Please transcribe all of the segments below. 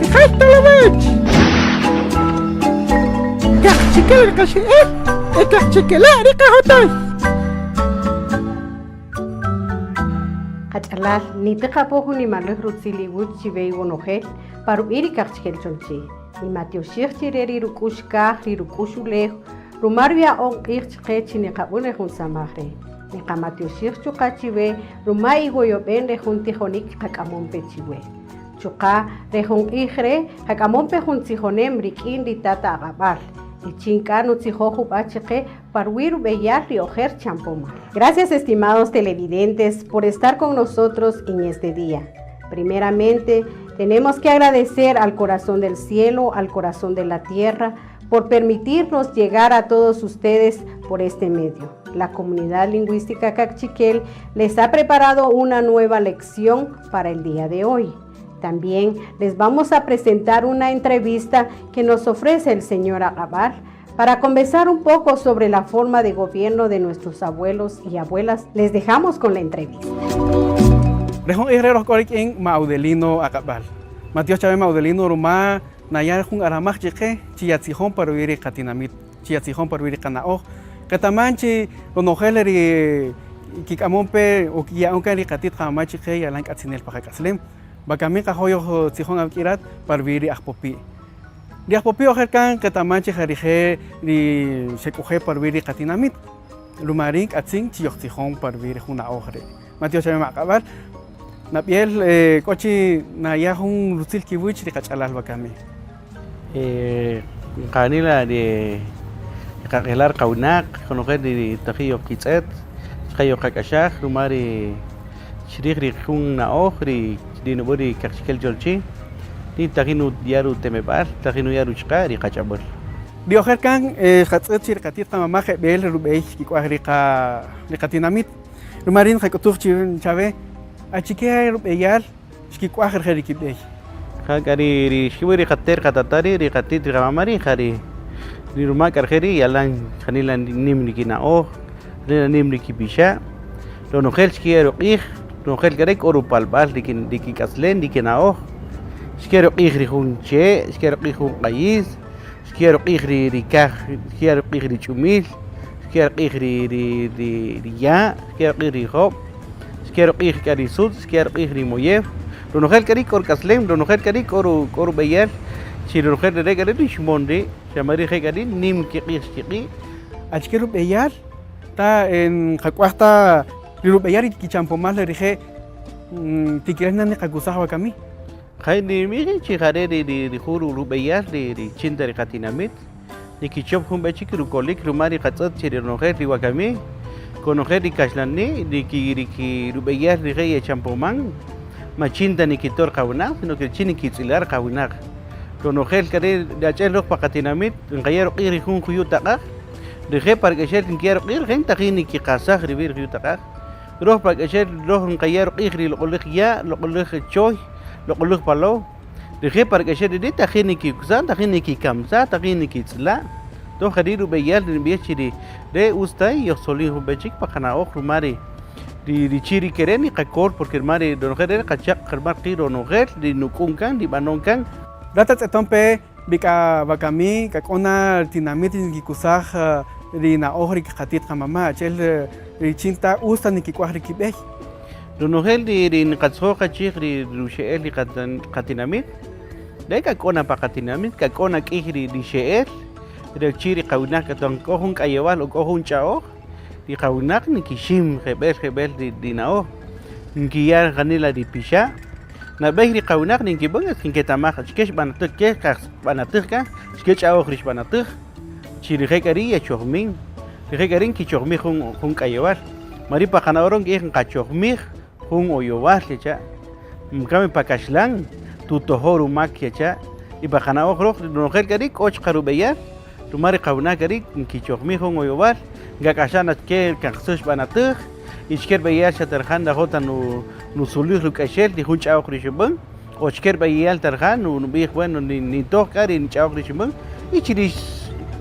تخيل طلبات كحشكل قشئة كحشكلا ريقا هوتاي Kachalal ni tekapohu ni malih rutsili wuchi vei wonohet paru iri kachkel chonchi ni matio shirchi reri rukushka rirukushule rumarvia on irchkechi ni kabune hun samahre ni kamatio shirchu kachive rumai goyo bende junti honik hakamon pechiwe chuka rehon ihre hakamon pe hun tihonem rikin di tata agabal Gracias, estimados televidentes, por estar con nosotros en este día. Primeramente, tenemos que agradecer al corazón del cielo, al corazón de la tierra, por permitirnos llegar a todos ustedes por este medio. La comunidad lingüística Cachiquel les ha preparado una nueva lección para el día de hoy. También les vamos a presentar una entrevista que nos ofrece el señor Agabal para conversar un poco sobre la forma de gobierno de nuestros abuelos y abuelas. Les dejamos con la entrevista. Rehon herreros korik en Maudelino Agabal. Mateo Chávez Maudelino Roma Nayar Jun Aramach Cheque, Chiatzijón para vivir Catinamit, Chiatzijón para vivir Canao, Catamanchi, Onogeleri, Kikamompe, o Kiaonkari Catit Hamachique, Yalan Katzinel Pajacaslem. Bakami kahoyo tihon akirat parviri akpopi. Di akpopi oherkan katamanche harije di sekohe parviri katinamit. Lumaring atsing chiyok tihon parviri huna ohre. Mateo Chávez Makabar. Napiel kochi nayahun rutil kiwich di kachalal bakami. Kanila di kakelar kaunak konohe di tahiyo kitset. Kayo kakashah lumari shrik rikun na ohri di nuburi Cachiquel Jolchi, di takinu diaru temebar, takinu yaru chka di kacabur. Di oherkan hatzet shirkatit tamamah bel rubei kikwahriqa liqatinamit. Rumarin hakutur chave achike rubeyal shkikwahir herikibei. Kagari ri shiburi khater katatari ri khatit ramamari khari. Di rumah karheri yalan khanilan nimni kinao, nimni kibisha. Dono khelski eruqih no khel garek oru palbal dikin kaslen dikinao skero qigri hunche skero qigun qais skero qigri rikah skero qigri chumil skero qigri ya skero qigri hob skero qigri karisud skero qigri moyev no khel karik or kaslen no khel karik oru bayal si no khel de gare shmonde chamari khegari nim ki qigi achkeru bayal ta en qakwasta Rubeyari kichampomal le dije tikiran nani kagusahwa kami. Khay ni mi chigare di huru rubeyar di chinda katinamit. Ni kichop humbe chikiru kolik rumari katsat chiri noher di wakami. Konoher di kashlani di ki rubeyar di rey champoman. Machinda ni kitor kauna, sino que chini kitzilar kauna. Konoher kare da chelo pakatinamit, ngayero qiri hun kuyutaka. Dije para que shel kiero qir gente qini ki qasah ribir kuyutaka. روح بقى أشيل روح نغير قيخري لقولك يا لقولك شوي لقولك بالو دخي بقى أشيل دي تخيني كي كزان تخيني كي كمزة تخيني كي تلا تو خديرو بيال بيشري ده أستاي يخسولي هو بيجيك بقنا أخر ماري دي تشيري كرني ككور porque ماري دون غير كشاق كرمار قيرو نغير دي نكون كان دي بانون كان داتا تتومبي بيكا بكامي ككونا تناميت كيكوساخ رينا أوهري كخاتيت خماما أشيل ريتشينتا أوستا نكيكوهري كيبه دونوهل دي نقصو كشيخ دي روشيل دي كاتيناميت ده ككونا باكاتيناميت ككونا كيهري دي شيل دي تشيري قوناك تون كوهون كايوال أو كوهون شاو دي قوناك نكيشيم خبال دي ناو نكيار غنيلا دي بيشا نبهري قوناك نكيبونغ كينكتاماخ شكيش باناتك كيخ باناتك شكيش أو خريش باناتك Chiri hekari ya chorming, hekarin ki chorming hung kayawar. Mari pa kanaorong ki hung kachorming hung oyowar ya. Kami pakashlang tutohoru mak ya. Iba kanaorong no hekari coach karubeyar. Tumari kauna kari ki chorming hung oyowar. Gakashan at ke kaksus banatur. Isker bayar sa terhan da hota no sulih lukashel di hun chao krishubang. Ochker bayar terhan no bih bueno ni tokari ni chao krishubang. Ichiris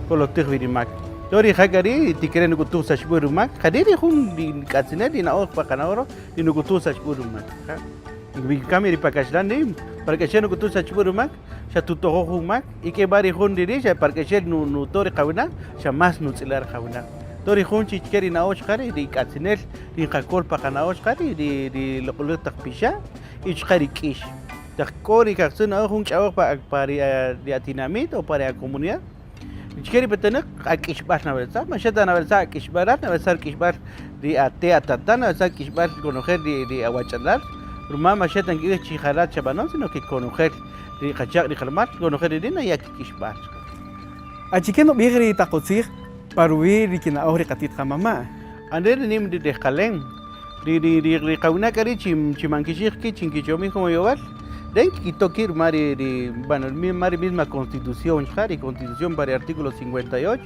koloktir virimak. Dori hagari tikeren kutu sashburumak. Kadiri hum di katsina di naok pakanaoro di nukutu sashburumak. Kamiri pakashlan para que no kutu sachurumak, ya tu tohohumak, y que bari hun dirija para que no tori kauna, ya más nutzilar kauna. Tori hun chichkeri na ochkari, di katsinel, di kakol pakana ochkari, di lokulut takpisha, y chkari kish. Takori kaksuna hun chawak para di atinamit o para la comunidad. Chkeri petenek akishbar na versa, macheta na versa akishbarat, na versa kishbar di ate atatana, na versa kishbar conocer di aguachalar. Rumah macheta ngi chiharat chabanon, sino que conocer di kachak di kalmat, conocer di na ya kishbar. Achikeno bigri takotsir paruwi rikina ahri katit kamama. Ande nim di kaleng, di kauna kari chimankishik ki chinkichomi como yobar. Den kitokir mari bueno, mari misma constitución, y constitución para el artículo 58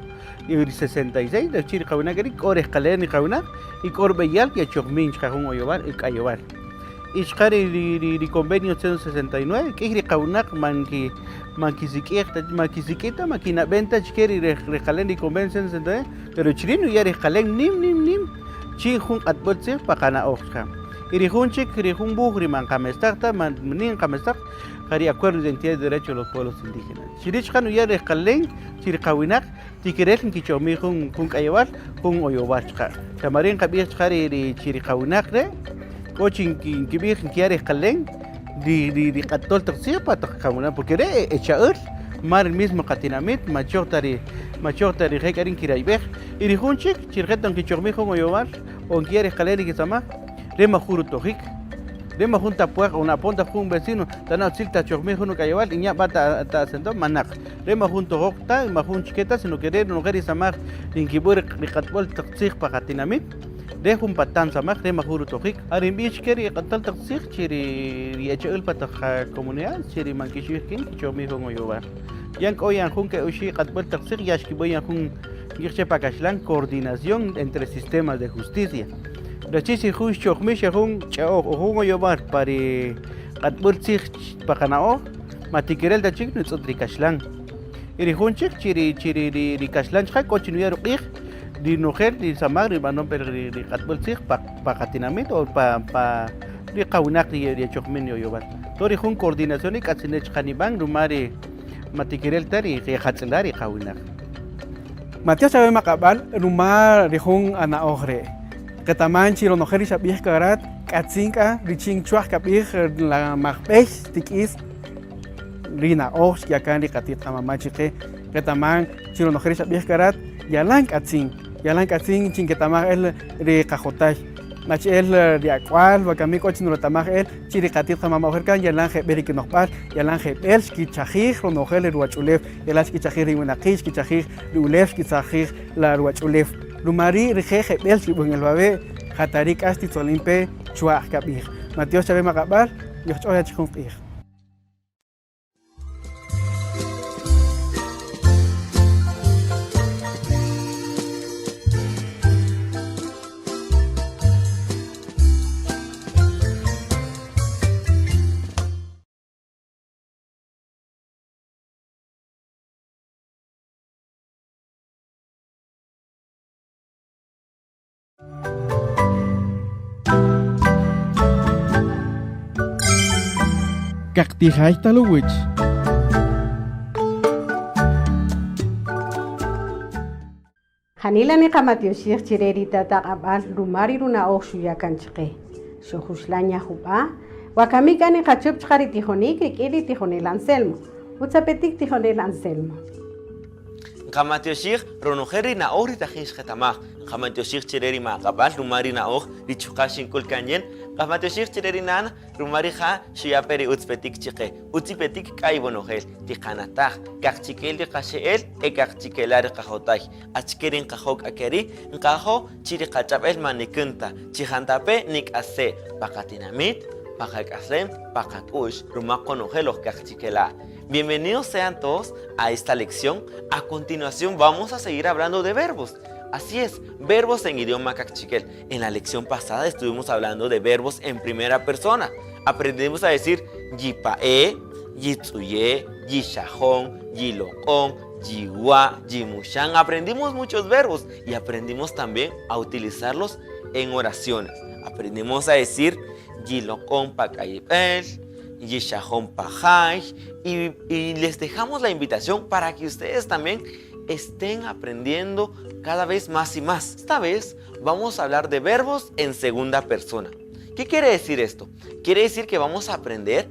y 66 de Chile kauna kari ore kaleng ni kauna y corbeyal que chokmin chajun oyobar y kayobar. Y convenio 169 que es kaunak mankisiqueta máquina venta chkeri recalen y convenio 169 pero chileno ya recalen nim chihun atbotse pakana oxka irihun chik irihun bugri man kamestakta man nin kamestak kari acuerdo de identidad de derechos de los pueblos indígenas chirichkan ya recalen chirkawinak tikirekin kichomi hun kayawal hun oyobachka tamarin kabir chkari chirkawinak re Cochin kibir quiere escalén di catol tercia para camuna porque re echaur mar el mismo catinamit machotari recarin kiraiber y dijunchik chirgetan que chormijo moyobar o quiere escalén y que sama re majuru tojik re majunta puerta una ponta un vecino tana silta chormijo no cayabal y ya bata ta sento manak re majunto hokta majun chiqueta sino que no querer samar in kibur catol tercia para catinamit Dejo un patán samaj de majuru tojik. Arin bich keri qatal taqsik chiri riachul pataq comunidad chiri mankishkin chomi hongo yobar. Yank oyan jun que ushi qatbal taqsik yashki boyan jun yirche pakashlan coordinación entre sistemas de justicia. Rachisi jun chokmish jun chao hongo yobar pari qatbal tsik pakanao matikirel da chik nutsotri kashlan. Iri jun chik chiri kashlan chak kochinuya ruqih di noher di samar di banon per di katbol sih pa katinamit o pa di kaunak di chokmen yo yobat tori jun coordinación y katsinech kanibang rumari matikirel tari ke hatselari kaunak Matias sabe makabal rumah rihung ana ohre ketaman chiro noheri sabih karat katsinka riching chuah kapih la mahpeh tikis rina ohs yakan di katit kamamachike ketaman chiro noheri sabih karat yalang katsing chinketamaj el de cajotay nach el de acual wakami coche no tamaj el chiri katit jamama ojerkan yalang je beriki nokpal yalang je el kichajij ronogel ruachulef el kichajij riwanaqish kichajij riulef kichajij la ruachulef lumari rijeje el chibun el babe hatarik asti tolimpe chua kabir Mateo chabe makabal yochoya chikunqij Kaktihay talowich. Hanila ni kamatioshir chirerita taqabal rumari runa oxuya kanchqe. Shohushlan yahuba. Wakamika ni kachup chqari tijonik ikili tijonel Anselmo. Utsapetik tijonel Anselmo. Kamatioshir ronojeri na ori tajish ketamaj. Kamatioshir chireri ma qabal rumari na oj richukashin kulkanyen. Kamatioshir chireri nan rumari ha shuyaperi utspetik chiqe. Utzipetik kaibonojel tiqanataj. Kakchikel de qasheel e kakchikelar qajotay. Achkerin qajok akeri nqajo chiri qachapel manikunta. Chihantape nik ase pakatinamit pakakaslem pakakush rumakonojel kakchikela. Bienvenidos sean todos a esta lección. A continuación vamos a seguir hablando de verbos. Así es, verbos en idioma kaqchikel. En la lección pasada estuvimos hablando de verbos en primera persona. Aprendimos a decir yipae, yitsuye, yishajón, yilokón, yiwa, yimushan. Aprendimos muchos verbos y aprendimos también a utilizarlos en oraciones. Aprendimos a decir Yilokon Pakayipel, Yishahon Pajay, y les dejamos la invitación para que ustedes también estén aprendiendo cada vez más y más. Esta vez vamos a hablar de verbos en segunda persona. ¿Qué quiere decir esto? Quiere decir que vamos a aprender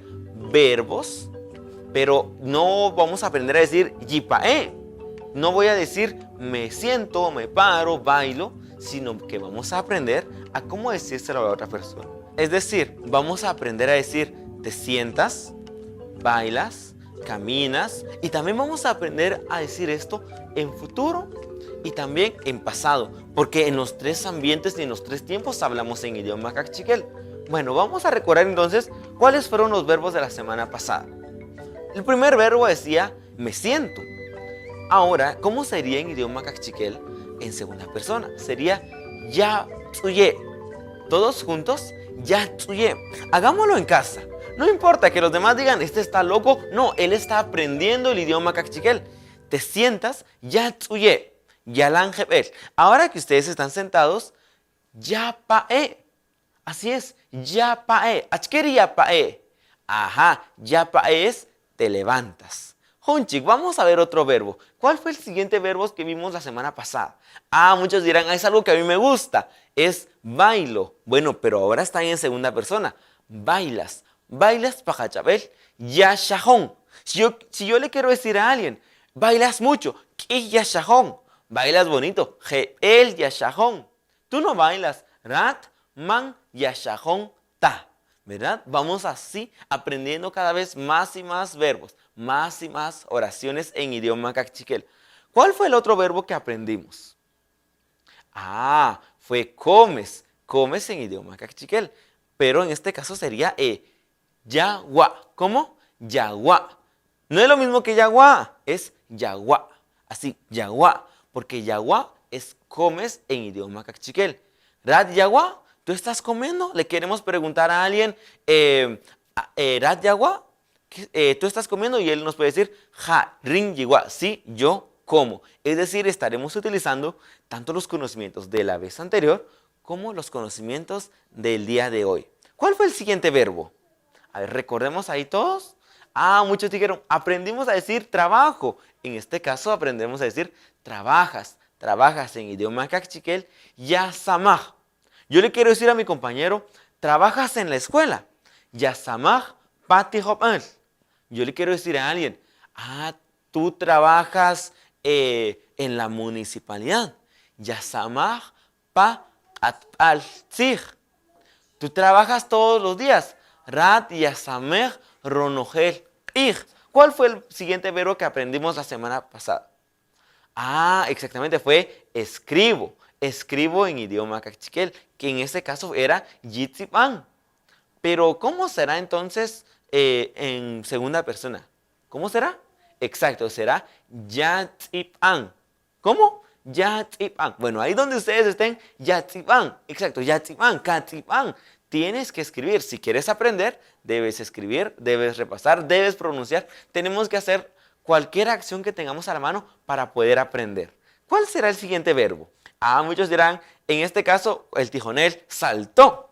verbos, pero no vamos a aprender a decir yipae. No voy a decir me siento, me paro, bailo, sino que vamos a aprender a cómo decírselo a la otra persona. Es decir, vamos a aprender a decir te sientas, bailas, caminas, y también vamos a aprender a decir esto en futuro y también en pasado, porque en los tres ambientes y en los tres tiempos hablamos en idioma cachiquel. Bueno, vamos a recordar entonces cuáles fueron los verbos de la semana pasada. El primer verbo decía me siento. Ahora, ¿cómo sería en idioma cachiquel en segunda persona? Sería ya tsuye. Todos juntos, ya tsuye. Hagámoslo en casa. No importa que los demás digan, este está loco. No, él está aprendiendo el idioma cachiquel. Te sientas, ya tsuye. Ya lanjebel. Ahora que ustedes están sentados, ya pae. Así es, ya pae. Achkeri ya pae. Ajá, ya pae es te levantas. Honchik, vamos a ver otro verbo. ¿Cuál fue el siguiente verbo que vimos la semana pasada? Muchos dirán, es algo que a mí me gusta. Es bailo. Bueno, pero ahora está en segunda persona. Bailas. Bailas pajachabel. Ya shahón. Si yo le quiero decir a alguien, bailas mucho. ¿Qué ya shahón? Bailas bonito. El ya shahón. Tú no bailas. Rat, man, ya shahón, ta. ¿Verdad? Vamos así aprendiendo cada vez más y más verbos, más y más oraciones en idioma cachiquel. ¿Cuál fue el otro verbo que aprendimos? Fue comes. Comes en idioma cachiquel. Pero en este caso sería yagua. ¿Cómo? Yagua. No es lo mismo que yagua, es yagua. Así, yagua. Porque yagua es comes en idioma cachiquel. Rat yagua. ¿Tú estás comiendo? Le queremos preguntar a alguien, ¿Rat yagua? ¿Tú estás comiendo? Y él nos puede decir, ja, rin yigua, sí, yo como. Es decir, estaremos utilizando tanto los conocimientos de la vez anterior como los conocimientos del día de hoy. ¿Cuál fue el siguiente verbo? A ver, recordemos ahí todos. Muchos dijeron, aprendimos a decir trabajo. En este caso aprendemos a decir trabajas. Trabajas en idioma cachiquel, ya samaj. Yo le quiero decir a mi compañero, trabajas en la escuela. Yasamaj pati hopal. Yo le quiero decir a alguien, tú trabajas en la municipalidad. Yasamaj pa atpal sig. Tú trabajas todos los días. Rat yasamej ronogel ig. ¿Cuál fue el siguiente verbo que aprendimos la semana pasada? Exactamente, fue escribo. Escribo en idioma cachiquel, que en este caso era yitzipan. Pero ¿cómo será entonces en segunda persona? ¿Cómo será? Exacto, será yatzipan. ¿Cómo? Yatzipan. Bueno, ahí donde ustedes estén, yatzipan. Exacto, yatzipan, katzipan. Tienes que escribir. Si quieres aprender, debes escribir, debes repasar, debes pronunciar. Tenemos que hacer cualquier acción que tengamos a la mano para poder aprender. ¿Cuál será el siguiente verbo? Muchos dirán, en este caso, el tijonel saltó.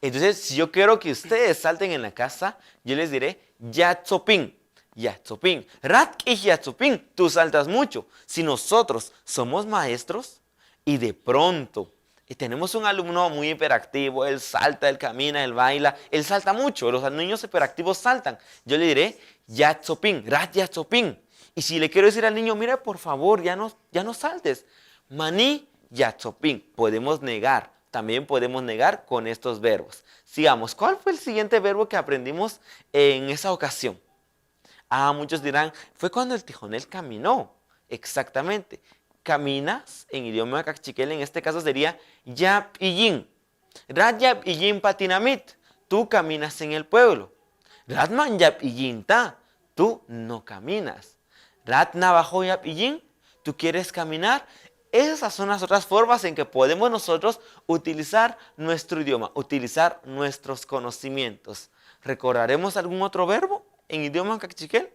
Entonces, si yo quiero que ustedes salten en la casa, yo les diré, yatzopin. Yatzopin. Rat y yatzopin, tú saltas mucho. Si nosotros somos maestros y de pronto tenemos un alumno muy hiperactivo, él salta, él camina, él baila, él salta mucho. Los niños hiperactivos saltan. Yo le diré, yatzopin, rat yatzopin. Y si le quiero decir al niño, mira, por favor, ya no saltes. Maní yatzopin. Podemos negar. También podemos negar con estos verbos. Sigamos. ¿Cuál fue el siguiente verbo que aprendimos en esa ocasión? Muchos dirán, fue cuando el tijonel caminó. Exactamente. Caminas en idioma cachiquel, en este caso sería yap iyin. Rat yap iyin patinamit. Tú caminas en el pueblo. Ratman yap iyin ta. Tú no caminas. Rat navajo yap iyin. Tú quieres caminar. Esas son las otras formas en que podemos nosotros utilizar nuestro idioma, utilizar nuestros conocimientos. ¿Recordaremos algún otro verbo en idioma cachiquel?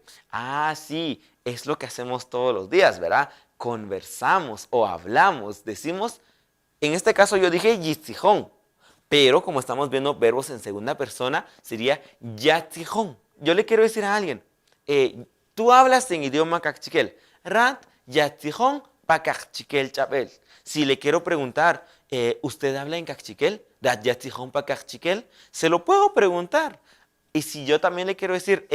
Sí, es lo que hacemos todos los días, ¿verdad? Conversamos o hablamos, decimos, en este caso yo dije yitzijón, Pero como estamos viendo verbos en segunda persona, sería yatzijón. Yo le quiero decir a alguien, tú hablas en idioma cachiquel. Rat yatzijón pa cachiquel chapel. Si le quiero preguntar, ¿usted habla en cachiquel? Rat yatzijón pa cachiquel. Se lo puedo preguntar. Y si yo también le quiero decir,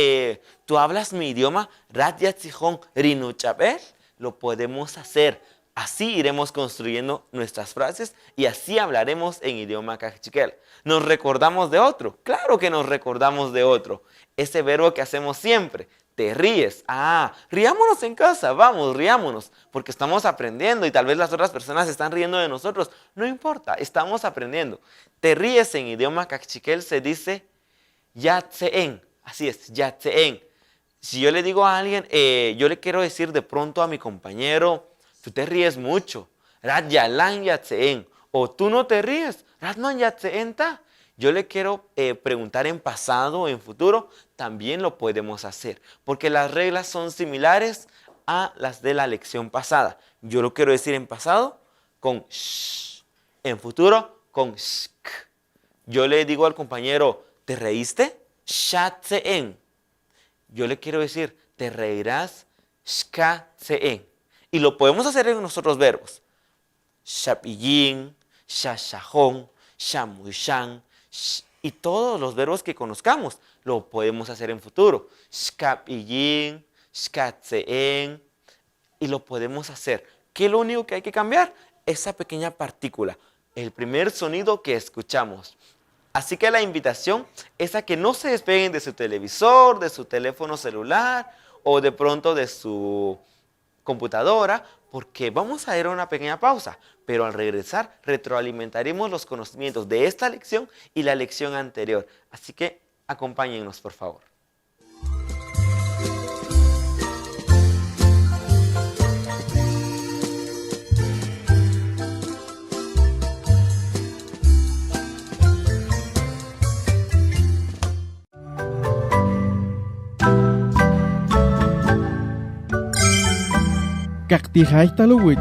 ¿tú hablas mi idioma? Rat yatzijón rinu chapel. Lo podemos hacer. Así iremos construyendo nuestras frases y así hablaremos en idioma cachiquel. ¿Nos recordamos de otro? Claro que nos recordamos de otro. Ese verbo que hacemos siempre. Te ríes. Ah, riámonos en casa. Vamos, riámonos. Porque estamos aprendiendo y tal vez las otras personas están riendo de nosotros. No importa, estamos aprendiendo. Te ríes en idioma cachiquel se dice yatseen. Así es, yatseen. Si yo le digo a alguien, yo le quiero decir de pronto a mi compañero, tú te ríes mucho. Rat yalan yatseen. O tú no te ríes. Ratman yatseen ta. Yo le quiero preguntar en pasado o en futuro, también lo podemos hacer. Porque las reglas son similares a las de la lección pasada. Yo lo quiero decir en pasado con sh. En futuro con shk. Yo le digo al compañero, ¿te reíste? Shatseen. Yo le quiero decir, te reirás shkatseen. Y lo podemos hacer en nuestros verbos. Shapillín, shashajón, shamushan, y todos los verbos que conozcamos lo podemos hacer en futuro. Shkapillín, shkatseen, y lo podemos hacer. ¿Qué es lo único que hay que cambiar? Esa pequeña partícula, el primer sonido que escuchamos. Así que la invitación es a que no se despeguen de su televisor, de su teléfono celular o de pronto de su computadora, porque vamos a ir a una pequeña pausa, pero al regresar retroalimentaremos los conocimientos de esta lección y la lección anterior. Así que acompáñennos, por favor. Cactijay talowich.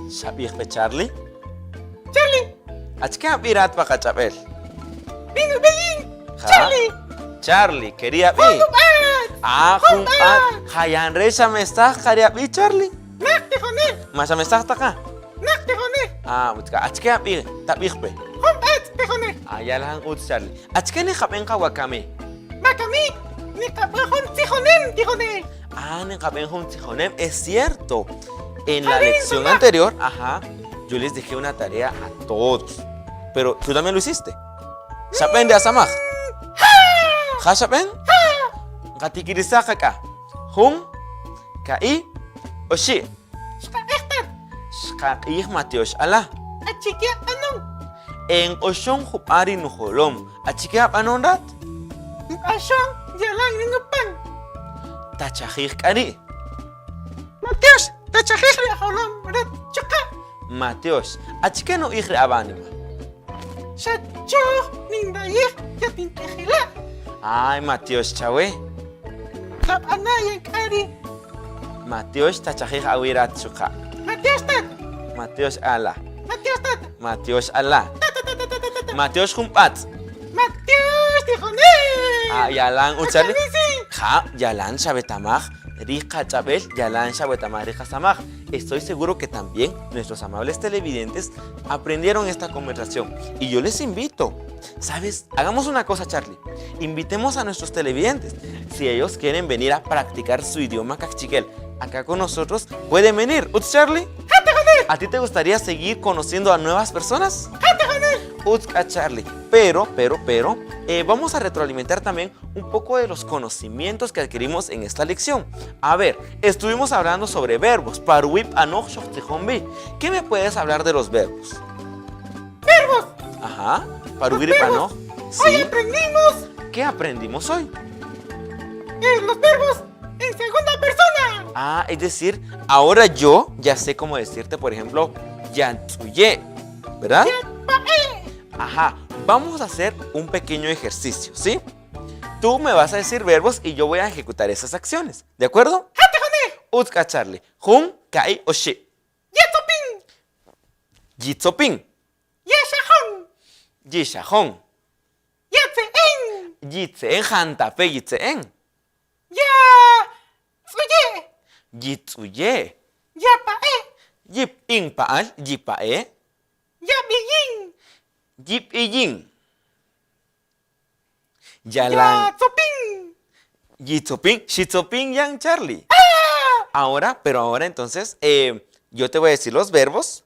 Sabih pe Charlie? Charlie. Achka pirat pa kachapel. Bing bing. Charlie. Charlie, quería vi. Ah, kumpat. Hayan resa me está quería vi Charlie. Nak te khone. Masa me está taka? Nak te khone. Ah, mutka achka pi tabih pe. Kumpat te khone. Ah, ya lang ut Charlie. Achka ni khapen ka wakame. Wakame. Ni kapen hon tijonem tijone. Ah, ni kapen hon tijonem, es cierto. En la lección anterior, yo les dejé una tarea a todos. Pero tú también lo hiciste. ¿Saben de asamaj? ¿Ja saben? Gatikirisa kaka. Hum, kai, oshi. Shkaih Mateos ala. Achikia anong. En oshong hupari nuholom. Achikia anon rat? Oshong yalang ningupan. Tachahih kari. Mateos. Tachahihri aholom rat chuka. Mateos, achike no ihri abanima. Shacho nindayih yatintehila. Ay, Mateos chawe. Kap anay kari. Mateos tachahih awirat chuka. Mateos tat. Mateos ala. Mateos tat. Mateos ala. Mateos kumpat. Mateos tijone. Ah, yalang utsali. Ha, yalan shabetamaj. Rija Chabel, Yalan Shabetamaj, Rija Samaj. Estoy seguro que también nuestros amables televidentes aprendieron esta conversación. Y yo les invito, ¿sabes? Hagamos una cosa, Charlie. Invitemos a nuestros televidentes. Si ellos quieren venir a practicar su idioma cachiquel acá con nosotros, pueden venir. ¿Uts, Charlie? ¿A ti te gustaría seguir conociendo a nuevas personas? Utka Charlie. Pero, vamos a retroalimentar también un poco de los conocimientos que adquirimos en esta lección. A ver, estuvimos hablando sobre verbos. Paruip anoch shochtihombi. ¿Qué me puedes hablar de los verbos? ¡Verbos! Ajá. Paruip anoch. Sí. Hoy aprendimos. ¿Qué aprendimos hoy? Los verbos en segunda persona. Ah, es decir, ahora yo ya sé cómo decirte, por ejemplo, yantsuye, ¿verdad? Ajá, vamos a hacer un pequeño ejercicio, ¿sí? Tú me vas a decir verbos y yo voy a ejecutar esas acciones, ¿de acuerdo? Utska Charlie, Hun, Kai, Oshi. Yetsopin. Jitsopin, Yeshahon. Jishahon, Yetseen. Jitseen, Hantape, Jitseen, Ya. Tsuye. Jitsuye, Yapae. Jiping Paal, Jipae, Yabiyin. Jipiyin. Yalan, Yatsopin. Jitsopin, Shitsopin, Yang Charlie. Ahora entonces, yo te voy a decir los verbos.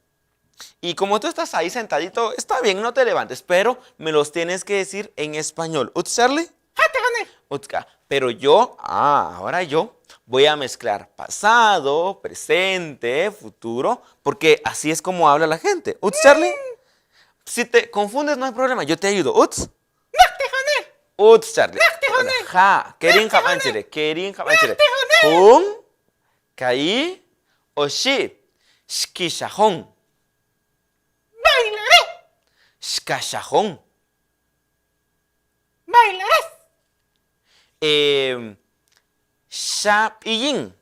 Y como tú estás ahí sentadito, está bien, no te levantes, pero me los tienes que decir en español. ¿Uts, Charlie? Utska. Pero ahora yo voy a mezclar pasado, presente, futuro, porque así es como habla la gente. ¿Uts, Charlie? Si te confundes, no hay problema, yo te ayudo. ¿Uts? Uts, Charlie. Ja, Kerin Japanchile, Kerin Japanchile. Hum, Kai, Oshi, Shkishahon. Bailaré. Shkashahon. Bailarás. Shapiyin.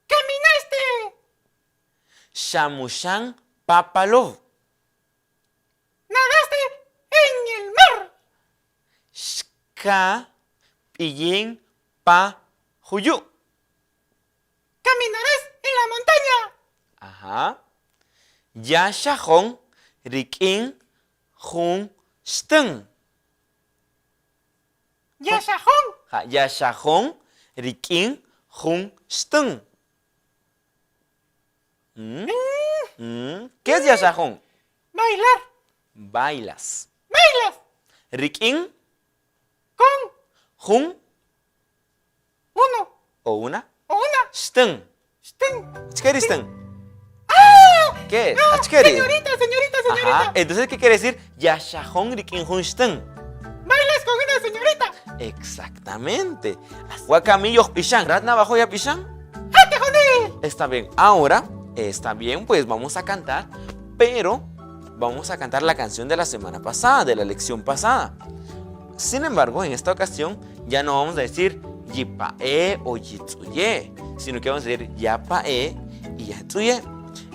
Caminaste. Shamushan Papalov. Nadaste en el mar. Shkapiyin Pahuyu. Caminarás en la montaña. Ajá. Yashahon Rikin Hun Steng. Yashahon. Yashahon Rikin Hun Steng. ¿Qué es Yashahon? Bailar. Bailas. Bailas. Rikin Con Hun uno o una. o una. Steng. Steng. Achkeri Steng. ¡Ah! ¿Qué es? No, Achkeri. señorita. Ajá. Entonces, ¿qué quiere decir? Yashahon Rikin Hun Steng. Bailas con una señorita. Exactamente. Guacamillo Pishan. ¿Ratna bajo ya Pishan? Está bien. Ahora, está bien, pues vamos a cantar, pero vamos a cantar la canción de la semana pasada, de la lección pasada. Sin embargo, en esta ocasión ya no vamos a decir Yipae o Yitsuye, sino que vamos a decir Yapae y Yatsuye.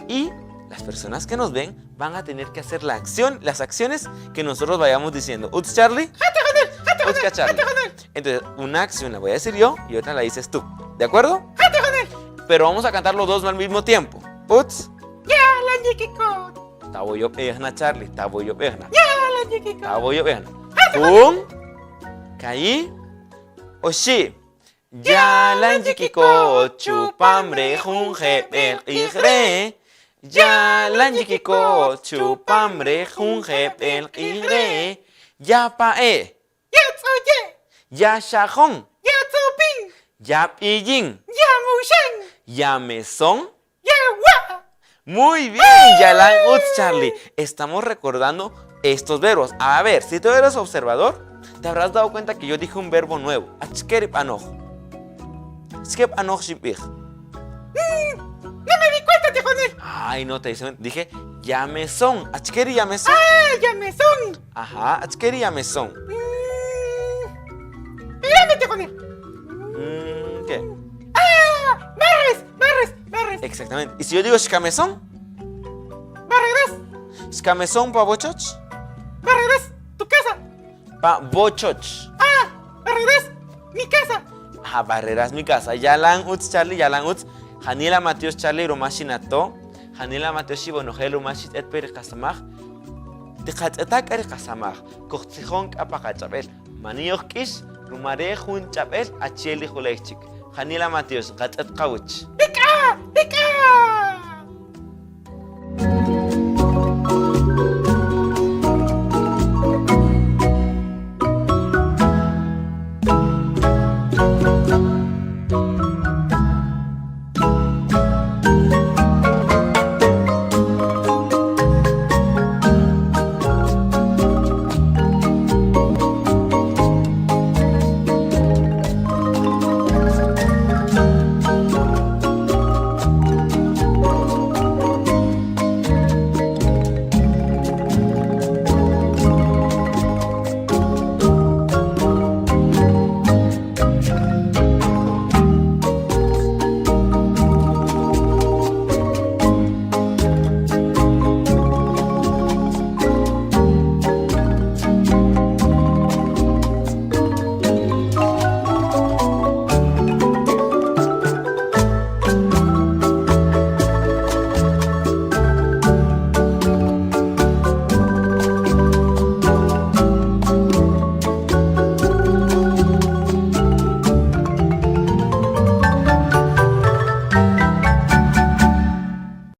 Y las personas que nos ven van a tener que hacer las acciones que nosotros vayamos diciendo. ¿Uts, Charlie? Uts, Charlie. Entonces, una acción la voy a decir yo y otra la dices tú. ¿De acuerdo? Pero vamos a cantar los dos al mismo tiempo. Uts. Ya la yikiko. Taboyo pejna, Charlie. Taboyo pejna. Ya la yikiko. Taboyo pejna. Hum. Kai. Oshi. Ya la yikiko. Chupambre. Junge. El igre. Ya la yikiko. Chupambre. Junge. El igre. Ya pae. Yatsuye. Ya shahon. Yatsupin. Ya pillín. Yamushan. Ya mesón. Yawa. Muy bien, Yalan Uts, Charlie. Estamos recordando estos verbos. A ver, si tú eres observador, te habrás dado cuenta que yo dije un verbo nuevo. Achkerip anoch. Skep anoch shipich. No me di cuenta, Tejonel. Ay, no te dije. Dije yamesón. Achkeri yamesón. Ah, ya me son. Ajá, achkeri yamesón. Espérame, Tejonel. ¿Qué? Ah, barres. Exactamente. ¿Y si yo digo shkamesón? Barrerás. Shkamesón pa bochoch. Barrerás tu casa. Pa bochoch. Ah, barrerás mi casa. Ajá, barrerás mi casa. Yalan Uts, Charlie, Yalan Uts. Hanila Mateos Charlie Romashinato. Hanila Mateos Shibonogel Romashit et per Kasamach. Tikhatak er Kasamach. Kochtijon Kapakachabel. Manioch Kish. Rumare Jun Chabel. Acheli Hulechik. Hanila Mateos. Gatat Kawich.